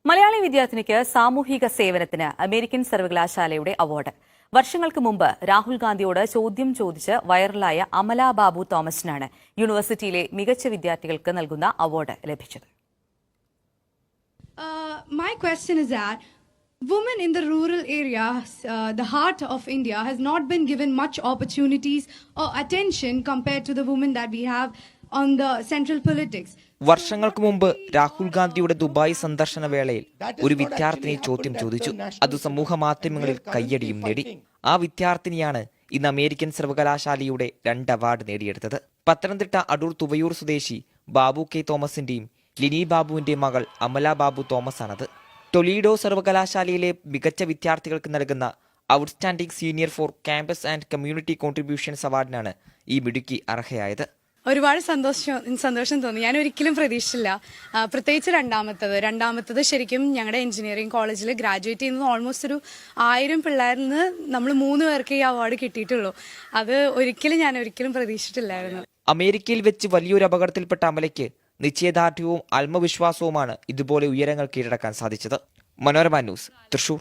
മലയാളി വിദ്യാർത്ഥിനിക്ക് സാമൂഹിക സേവനത്തിന് അമേരിക്കൻ സർവകലാശാലയുടെ അവാർഡ്. വർഷങ്ങൾക്ക് മുമ്പ് രാഹുൽ ഗാന്ധിയോട് ചോദ്യം ചോദിച്ച് വൈറലായ അമല ബാബു തോമസിനാണ് യൂണിവേഴ്സിറ്റിയിലെ മികച്ച വിദ്യാർത്ഥികൾക്ക് നൽകുന്ന അവാർഡ് ലഭിച്ചത്. My question is that women in the rural areas, the heart of India, has not been given much opportunities or attention compared to the women that we have on the central politics. വർഷങ്ങൾക്ക് മുമ്പ് രാഹുൽ ഗാന്ധിയുടെ Dubai സന്ദർശന വേളയിൽ ഒരു വിദ്യാർത്ഥിനി ചോദ്യം ചോദിച്ചു. അത് സമൂഹ മാധ്യമങ്ങളിൽ കയ്യടിയും നേടി. ആ വിദ്യാർത്ഥിനിയാണ് ഇന്ന് അമേരിക്കൻ സർവകലാശാലയുടെ 2 അവാർഡ് നേടിയെടുത്തത്. പത്തനംതിട്ട അടൂർ തുവയൂർ സ്വദേശി ബാബു കെ തോമസിന്റെയും ലിനി ബാബുവിന്റെ മകൾ അമല ബാബു തോമസ് ആണത്. ടൊലീഡോ സർവകലാശാലയിലെ മികച്ച വിദ്യാർത്ഥികൾക്ക് നൽകുന്ന outstanding senior for campus and community contributions അവാർഡിനാണ് ഈ മിടുക്കി അർഹയായത്. ഒരുപാട് സന്തോഷം തോന്നി. ഞാൻ ഒരിക്കലും പ്രതീക്ഷിച്ചില്ല. പ്രത്യേകിച്ച് രണ്ടാമത്തത് ശരിക്കും ഞങ്ങളുടെ എഞ്ചിനീയറിംഗ് കോളേജിൽ ഗ്രാജുവേറ്റ് ചെയ്യുന്നത് ഓൾമോസ്റ്റ് ഒരു 1000 പിള്ളേരിൽ നിന്ന് നമ്മൾ 3 പേർക്ക് ഈ അവാർഡ് കിട്ടിയിട്ടുള്ളൂ. അത് ഞാൻ ഒരിക്കലും പ്രതീക്ഷിച്ചിട്ടില്ലായിരുന്നു. അമേരിക്കയിൽ വെച്ച് വലിയൊരു അപകടത്തിൽപ്പെട്ട അമലയ്ക്ക് നിശ്ചയദാർഢ്യവും ആത്മവിശ്വാസവുമാണ് ഇതുപോലെ ഉയരങ്ങൾ കീഴടക്കാൻ സാധിച്ചത്. മനോരമ ന്യൂസ്, തൃശൂർ.